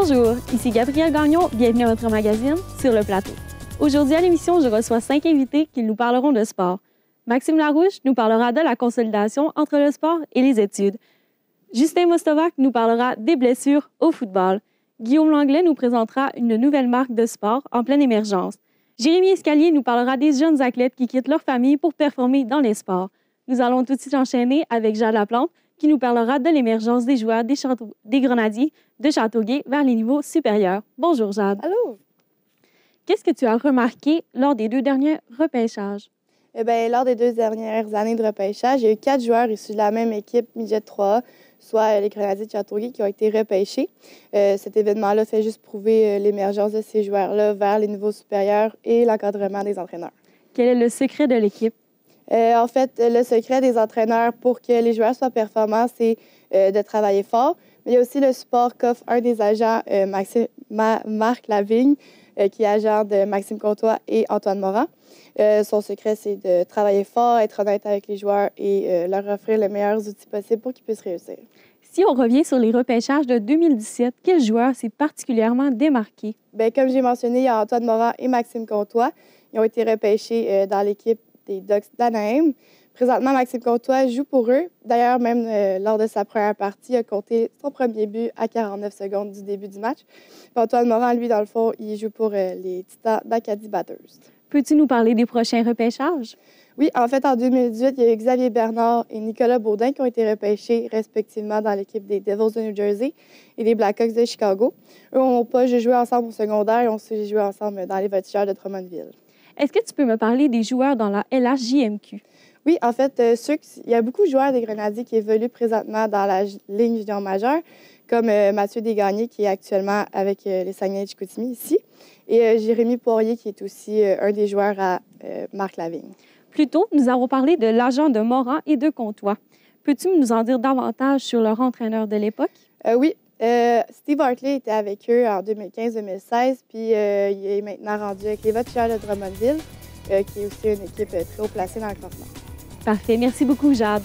Bonjour, ici Gabrielle Gagnon, bienvenue à votre magazine Sur le plateau. Aujourd'hui à l'émission, je reçois 5 invités qui nous parleront de sport. Maxime Larouche nous parlera de la consolidation entre le sport et les études. Justin Mostovac nous parlera des blessures au football. Guillaume Langlais nous présentera une nouvelle marque de sport en pleine émergence. Jérémy Escalier nous parlera des jeunes athlètes qui quittent leur famille pour performer dans les sports. Nous allons tout de suite enchaîner avec Jade Laplante qui nous parlera de l'émergence des joueurs des Grenadiers de Châteauguay vers les niveaux supérieurs. Bonjour Jade. Allô. Qu'est-ce que tu as remarqué lors des 2 derniers repêchages? Lors des 2 dernières années de repêchage, il y a eu 4 joueurs issus de la même équipe midget 3A, soit les Grenadiers de Châteauguay, qui ont été repêchés. Cet événement-là fait juste prouver l'émergence de ces joueurs-là vers les niveaux supérieurs et l'encadrement des entraîneurs. Quel est le secret de l'équipe? En fait, le secret des entraîneurs pour que les joueurs soient performants, c'est de travailler fort. Mais il y a aussi le support qu'offre un des agents, Marc Lavigne, qui est agent de Maxime Comtois et Antoine Morin. Son secret, c'est de travailler fort, être honnête avec les joueurs et leur offrir les meilleurs outils possibles pour qu'ils puissent réussir. Si on revient sur les repêchages de 2017, quel joueur s'est particulièrement démarqué? Comme j'ai mentionné, il y a Antoine Morin et Maxime Comtois. Ils ont été repêchés dans l'équipe des Ducks d'Anaheim. Présentement, Maxime Comtois joue pour eux. D'ailleurs, même lors de sa première partie, il a compté son premier but à 49 secondes du début du match. Puis Antoine Morin, lui, dans le fond, il joue pour les Titans d'Acadie Bathurst. Peux-tu nous parler des prochains repêchages? Oui, en fait, en 2018, il y a eu Xavier Bernard et Nicolas Baudin qui ont été repêchés respectivement dans l'équipe des Devils de New Jersey et des Blackhawks de Chicago. Eux n'ont pas joué ensemble au secondaire, ils ont aussi joué ensemble dans les Voltigeurs de Drummondville. Est-ce que tu peux me parler des joueurs dans la LHJMQ? Oui, en fait, il y a beaucoup de joueurs des Grenadiers qui évoluent présentement dans la ligne junior majeure, comme Mathieu Desgagnés, qui est actuellement avec les Saguenay-Chicoutimi ici, et Jérémy Poirier, qui est aussi un des joueurs à Marc Lavigne. Plus tôt, nous avons parlé de l'agent de Morin et de Comtois. Peux-tu nous en dire davantage sur leur entraîneur de l'époque? Oui. Steve Hartley était avec eux en 2015-2016, puis il est maintenant rendu avec les Voltigeurs de Drummondville, qui est aussi une équipe très haut placée dans le classement. Parfait. Merci beaucoup, Jade.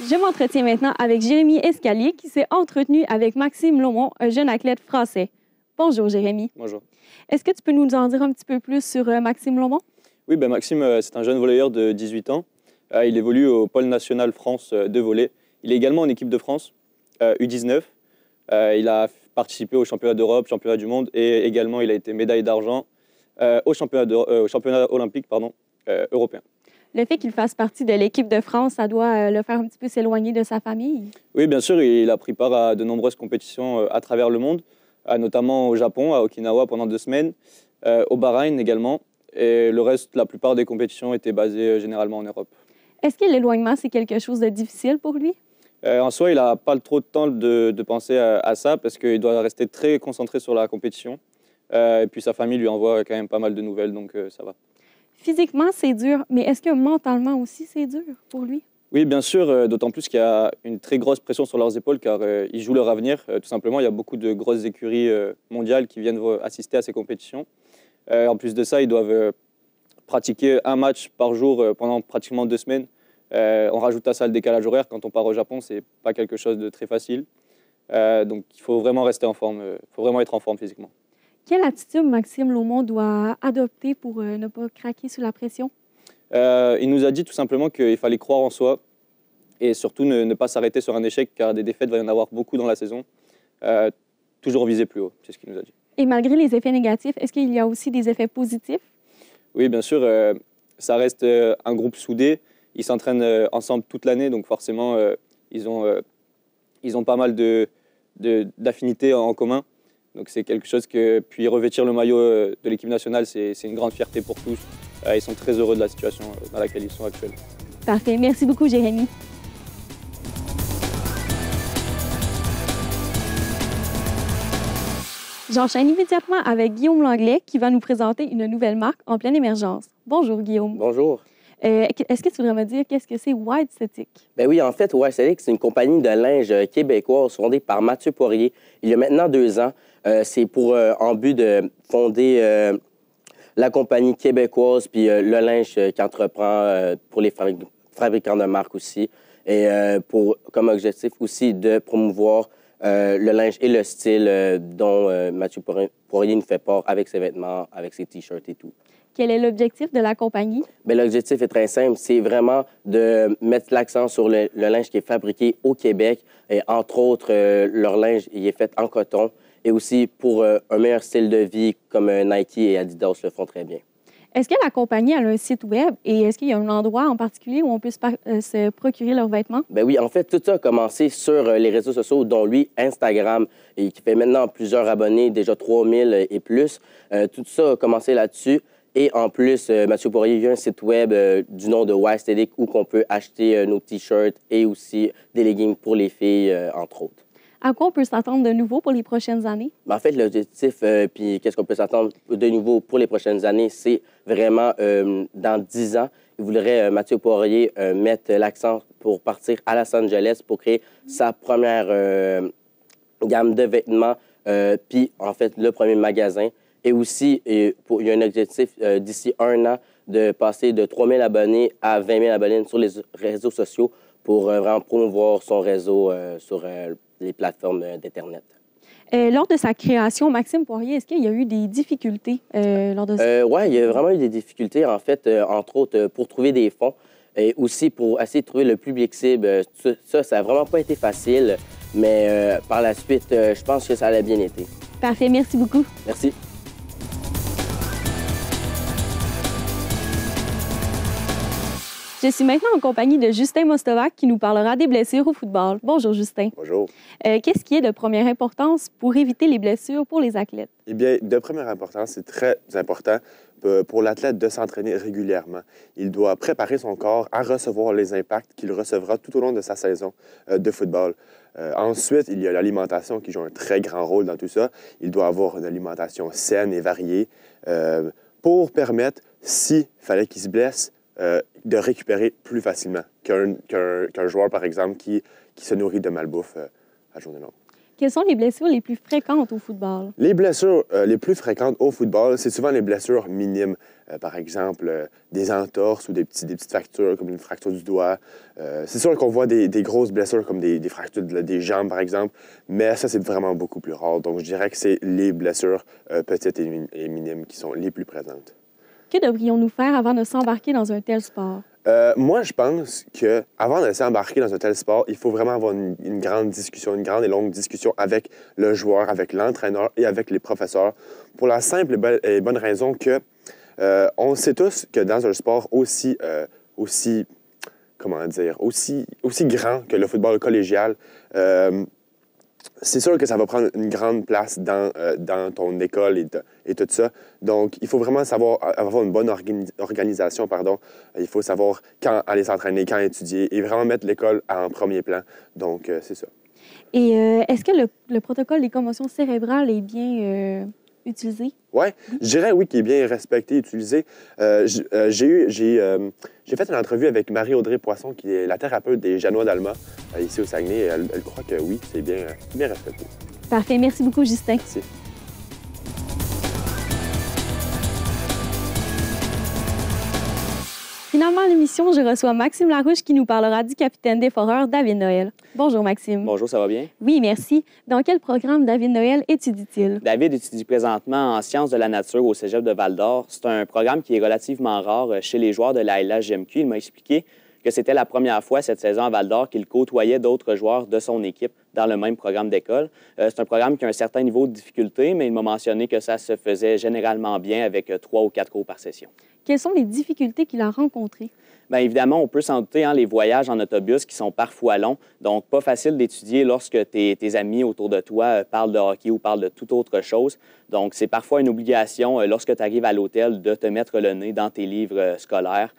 Je m'entretiens maintenant avec Jérémy Escalier qui s'est entretenu avec Maxime Lomont, un jeune athlète français. Bonjour, Jérémy. Bonjour. Est-ce que tu peux nous en dire un petit peu plus sur Maxime Lomont? Oui, Maxime, c'est un jeune volleyeur de 18 ans. Il évolue au pôle national France de volley. Il est également en équipe de France, U19. Il a participé au championnat d'Europe, championnat du monde et également il a été médaille d'argent au championnat olympique européen. Le fait qu'il fasse partie de l'équipe de France, ça doit le faire un petit peu s'éloigner de sa famille? Oui, bien sûr, il a pris part à de nombreuses compétitions à travers le monde, notamment au Japon, à Okinawa pendant 2 semaines, au Bahreïn également. Et le reste, la plupart des compétitions étaient basées généralement en Europe. Est-ce que l'éloignement, c'est quelque chose de difficile pour lui? En soi, il n'a pas trop de temps de penser à ça parce qu'il doit rester très concentré sur la compétition. Et puis sa famille lui envoie quand même pas mal de nouvelles, donc ça va. Physiquement, c'est dur, mais est-ce que mentalement aussi, c'est dur pour lui? Oui, bien sûr, d'autant plus qu'il y a une très grosse pression sur leurs épaules car ils jouent leur avenir. Tout simplement, il y a beaucoup de grosses écuries mondiales qui viennent assister à ces compétitions. En plus de ça, ils doivent pratiquer un match par jour pendant pratiquement 2 semaines. On rajoute à ça le décalage horaire. Quand on part au Japon, c'est pas quelque chose de très facile. Donc, il faut vraiment rester en forme. Il faut vraiment être en forme physiquement. Quelle attitude Maxime Lomont doit adopter pour ne pas craquer sous la pression? Il nous a dit tout simplement qu'il fallait croire en soi et surtout ne pas s'arrêter sur un échec car des défaites, il va y en avoir beaucoup dans la saison. Toujours viser plus haut, c'est ce qu'il nous a dit. Et malgré les effets négatifs, est-ce qu'il y a aussi des effets positifs? Oui, bien sûr. Ça reste un groupe soudé. Ils s'entraînent ensemble toute l'année, donc forcément, ils ont pas mal d'affinités en commun. Donc c'est quelque chose que... Puis revêtir le maillot de l'équipe nationale, c'est une grande fierté pour tous. Ils sont très heureux de la situation dans laquelle ils sont actuellement. Parfait. Merci beaucoup, Jérémy. J'enchaîne immédiatement avec Guillaume Langlais qui va nous présenter une nouvelle marque en pleine émergence. Bonjour, Guillaume. Bonjour. Est-ce que tu voudrais me dire qu'est-ce que c'est White Static? Ben oui, en fait, White Static, c'est une compagnie de linge québécoise fondée par Mathieu Poirier il y a maintenant 2 ans. C'est pour en but de fonder la compagnie québécoise puis le linge qui entreprend pour les fabricants de marque aussi. et comme objectif aussi de promouvoir le linge et le style dont Mathieu Poirier nous fait part avec ses vêtements, avec ses T-shirts et tout. Quel est l'objectif de la compagnie? Bien, l'objectif est très simple, c'est vraiment de mettre l'accent sur le linge qui est fabriqué au Québec. Et entre autres, leur linge il est fait en coton et aussi pour un meilleur style de vie comme Nike et Adidas le font très bien. Est-ce que la compagnie a un site web et est-ce qu'il y a un endroit en particulier où on peut se procurer leurs vêtements? Ben oui, en fait, tout ça a commencé sur les réseaux sociaux, dont lui, Instagram, et qui fait maintenant plusieurs abonnés, déjà 3000 et plus. Tout ça a commencé là-dessus. Et en plus, Mathieu Poirier a un site web du nom de Y-Aesthetic où on peut acheter nos T-shirts et aussi des leggings pour les filles, entre autres. À quoi on peut s'attendre de nouveau pour les prochaines années? En fait, l'objectif, puis qu'est-ce qu'on peut s'attendre de nouveau pour les prochaines années, c'est vraiment dans 10 ans, il voudrait, Mathieu Poirier, mettre l'accent pour partir à Los Angeles pour créer sa première gamme de vêtements, puis en fait, le premier magasin. Et aussi, il y a un objectif d'ici 1 an de passer de 3 000 abonnés à 20 000 abonnés sur les réseaux sociaux pour vraiment promouvoir son réseau sur les plateformes d'Internet. Lors de sa création, Maxime Poirier, est-ce qu'il y a eu des difficultés lors de ça? Oui, il y a vraiment eu des difficultés, en fait, entre autres, pour trouver des fonds et aussi pour essayer de trouver le public cible. Ça n'a vraiment pas été facile, mais par la suite, je pense que ça a bien été. Parfait, merci beaucoup. Merci. Je suis maintenant en compagnie de Justin Mostovac qui nous parlera des blessures au football. Bonjour Justin. Bonjour. Qu'est-ce qui est de première importance pour éviter les blessures pour les athlètes? Eh bien, de première importance, c'est très important pour l'athlète de s'entraîner régulièrement. Il doit préparer son corps à recevoir les impacts qu'il recevra tout au long de sa saison de football. Ensuite, il y a l'alimentation qui joue un très grand rôle dans tout ça. Il doit avoir une alimentation saine et variée pour permettre, s'il fallait qu'il se blesse, de récupérer plus facilement qu'un joueur, par exemple, qui se nourrit de malbouffe à journée longue. Quelles sont les blessures les plus fréquentes au football? Les blessures les plus fréquentes au football, c'est souvent les blessures minimes. Par exemple, des entorses ou des petites fractures, comme une fracture du doigt. C'est sûr qu'on voit des grosses blessures, comme des fractures des jambes, par exemple, mais ça, c'est vraiment beaucoup plus rare. Donc, je dirais que c'est les blessures petites et minimes qui sont les plus présentes. Que devrions-nous faire avant de s'embarquer dans un tel sport? Moi, je pense qu'avant de s'embarquer dans un tel sport, il faut vraiment avoir une grande discussion, une grande et longue discussion avec le joueur, avec l'entraîneur et avec les professeurs, pour la simple et bonne raison que on sait tous que dans un sport aussi grand que le football collégial, c'est sûr que ça va prendre une grande place dans ton école et tout ça. Donc, il faut vraiment avoir une bonne organisation. Il faut savoir quand aller s'entraîner, quand étudier et vraiment mettre l'école en premier plan. Donc, c'est ça. Et est-ce que le protocole des commotions cérébrales est bien utilisé? Oui, je dirais oui qu'il est bien respecté, utilisé. J'ai fait une entrevue avec Marie-Audrey Poisson, qui est la thérapeute des Janois d'Alma, ici au Saguenay. Elle croit que oui, c'est bien respecté. Parfait. Merci beaucoup, Justin. Merci. Finalement, à l'émission, je reçois Maxime Larouche qui nous parlera du capitaine des Foreurs, David Noël. Bonjour, Maxime. Bonjour, ça va bien? Oui, merci. Dans quel programme David Noël étudie-t-il? David étudie présentement en sciences de la nature au Cégep de Val-d'Or. C'est un programme qui est relativement rare chez les joueurs de la LHJMQ. Il m'a expliqué que c'était la première fois cette saison à Val-d'Or qu'il côtoyait d'autres joueurs de son équipe dans le même programme d'école. C'est un programme qui a un certain niveau de difficulté, mais il m'a mentionné que ça se faisait généralement bien avec 3 ou 4 cours par session. Quelles sont les difficultés qu'il a rencontrées? Bien, évidemment, on peut s'en douter, les voyages en autobus qui sont parfois longs, donc pas facile d'étudier lorsque tes amis autour de toi parlent de hockey ou parlent de toute autre chose. Donc, c'est parfois une obligation, lorsque tu arrives à l'hôtel, de te mettre le nez dans tes livres scolaires.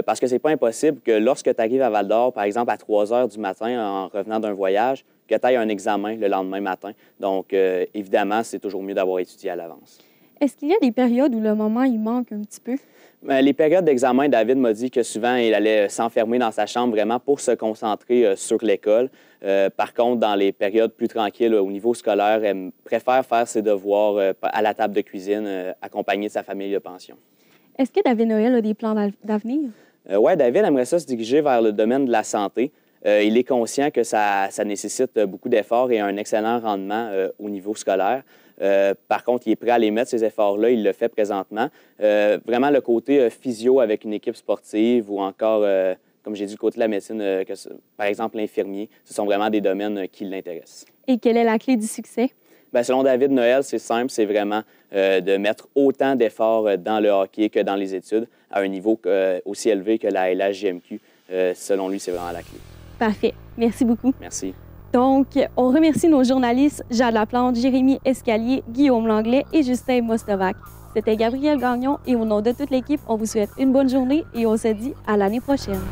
Parce que c'est pas impossible que lorsque tu arrives à Val-d'Or, par exemple à 3 heures du matin en revenant d'un voyage, que tu aies un examen le lendemain matin. Donc, évidemment, c'est toujours mieux d'avoir étudié à l'avance. Est-ce qu'il y a des périodes où le moment il manque un petit peu? Les périodes d'examen, David m'a dit que souvent, il allait s'enfermer dans sa chambre vraiment pour se concentrer sur l'école. Par contre, dans les périodes plus tranquilles au niveau scolaire, elle préfère faire ses devoirs à la table de cuisine, accompagné de sa famille de pension. Est-ce que David Noël a des plans d'avenir? Oui, David aimerait ça se diriger vers le domaine de la santé. Il est conscient que ça nécessite beaucoup d'efforts et un excellent rendement au niveau scolaire. Par contre, il est prêt à les mettre, ces efforts-là. Il le fait présentement. Vraiment, le côté physio avec une équipe sportive ou encore, comme j'ai dit, le côté de la médecine, par exemple l'infirmier, ce sont vraiment des domaines qui l'intéressent. Et quelle est la clé du succès? Bien, selon David Noël, c'est simple, c'est vraiment de mettre autant d'efforts dans le hockey que dans les études à un niveau aussi élevé que la LHJMQ. Selon lui, c'est vraiment la clé. Parfait. Merci beaucoup. Merci. Donc, on remercie nos journalistes Jade Laplante, Jérémy Escalier, Guillaume Langlais et Justin Mostovac. C'était Gabrielle Gagnon et au nom de toute l'équipe, on vous souhaite une bonne journée et on se dit à l'année prochaine.